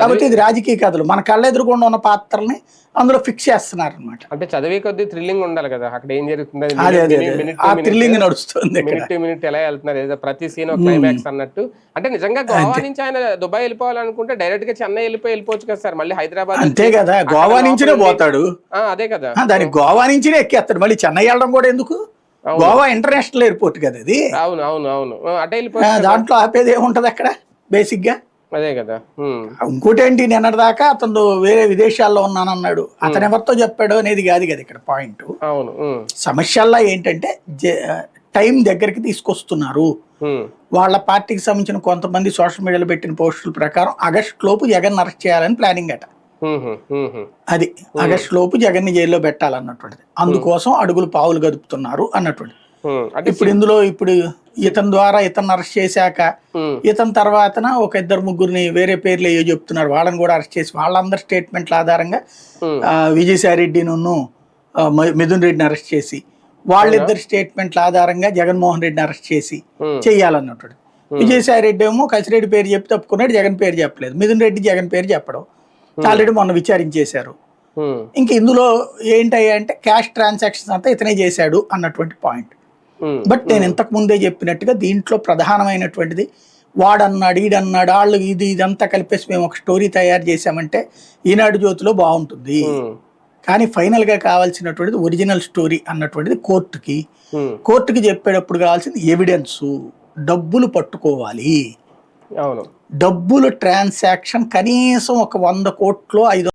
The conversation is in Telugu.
కాబట్టి ఇది రాజకీయ కథలు మన కళ్ళెదురుగుండా ఉన్న పాత్రల్ని అందులో ఫిక్స్ చేస్తున్నారు అనమాట. అంటే చదివే కొద్ది థ్రిల్లింగ్ ఉండాలి కదా, అక్కడ ఏం జరుగుతుంది థ్రిల్లింగ్ నడుస్తుంది, మినిట్ టు మినిట్ ఎలా వెళ్తున్నారు, ఏదో ప్రతి సీన్ క్లైమాక్స్ అన్నట్టు. అంటే నిజంగా గోవా నుంచి ఆయన దుబాయ్ వెళ్ళిపోవాలనుకుంటే డైరెక్ట్ గా చెన్నై వెళ్ళిపోవచ్చు కదా సార్, మళ్ళీ హైదరాబాద్ అంతే కదా, గోవా నుంచినే పోతాడు. అదే కదా, దానికి గోవా నుంచినే ఎక్కేస్తాడు, మళ్ళీ చెన్నై వెళ్ళడం కూడా ఎందుకు, గోవా ఇంటర్నేషనల్ ఎయిర్పోర్ట్ కదా అది. అవును అవును అవును, అటే వెళ్ళిపోయి దాంట్లో ఆపేది ఏముంటది అక్కడ బేసిక్ గా. అదే కదా. ఇంకోటి ఏంటి, నిన్నటిదాకా అతను వేరే విదేశాల్లో ఉన్నానన్నాడు, అతను ఎవరితో చెప్పాడు అనేది కాదు కదా ఇక్కడ పాయింట్. అవును, సమస్యల్లో ఏంటంటే టైం దగ్గరికి తీసుకొస్తున్నారు. వాళ్ళ పార్టీకి సంబంధించిన కొంతమంది సోషల్ మీడియాలో పెట్టిన పోస్టుల ప్రకారం ఆగస్టు లోపు జగన్ అరెస్ట్ చేయాలని ప్లానింగ్ అట. అది ఆగస్టు లోపు జగన్ ని జైల్లో పెట్టాలన్నటువంటిది, అందుకోసం అడుగులు పావులు గదుపుతున్నారు అన్నటువంటిది. ఇప్పుడు ఇందులో ఇప్పుడు ఇతని ద్వారా ఇతను అరెస్ట్ చేశాక ఇతని తర్వాత ఒక ఇద్దరు ముగ్గురిని వేరే పేర్లు ఏవో చెప్తున్నారు, వాళ్ళని కూడా అరెస్ట్ చేసి వాళ్ళందరి స్టేట్మెంట్ల ఆధారంగా విజయసాయిరెడ్డిను మిథున్ రెడ్డిని అరెస్ట్ చేసి వాళ్ళిద్దరు స్టేట్మెంట్ల ఆధారంగా జగన్మోహన్ రెడ్డిని అరెస్ట్ చేసి చెయ్యాలన్నట్టు. విజయసాయిరెడ్డి ఏమో కసిరెడ్డి పేరు చెప్పి తప్పుకున్నాడు, జగన్ పేరు చెప్పలేదు. మిథున్ రెడ్డి జగన్ పేరు చెప్పడం ఆల్రెడీ మొన్న విచారించేశారు. ఇంక ఇందులో ఏంటయ్యా అంటే క్యాష్ ట్రాన్సాక్షన్స్ అంతా ఇతనే చేశాడు అన్నటువంటి పాయింట్. బట్ నేను ఇంతకు ముందే చెప్పినట్టుగా దీంట్లో ప్రధానమైనటువంటిది వాడన్నాడు ఈడన్నాడు వాళ్ళు ఇదంతా కలిపేసి మేము ఒక స్టోరీ తయారు చేసామంటే ఈనాడు జ్యోతిలో బాగుంటుంది. కానీ ఫైనల్ గా కావాల్సినటువంటిది ఒరిజినల్ స్టోరీ అన్నటువంటిది కోర్టుకి చెప్పేటప్పుడు కావాల్సింది ఎవిడెన్స్, డబ్బులు పట్టుకోవాలి. డబ్బులు ట్రాన్సాక్షన్ కనీసం ఒక 100 కోట్లు 500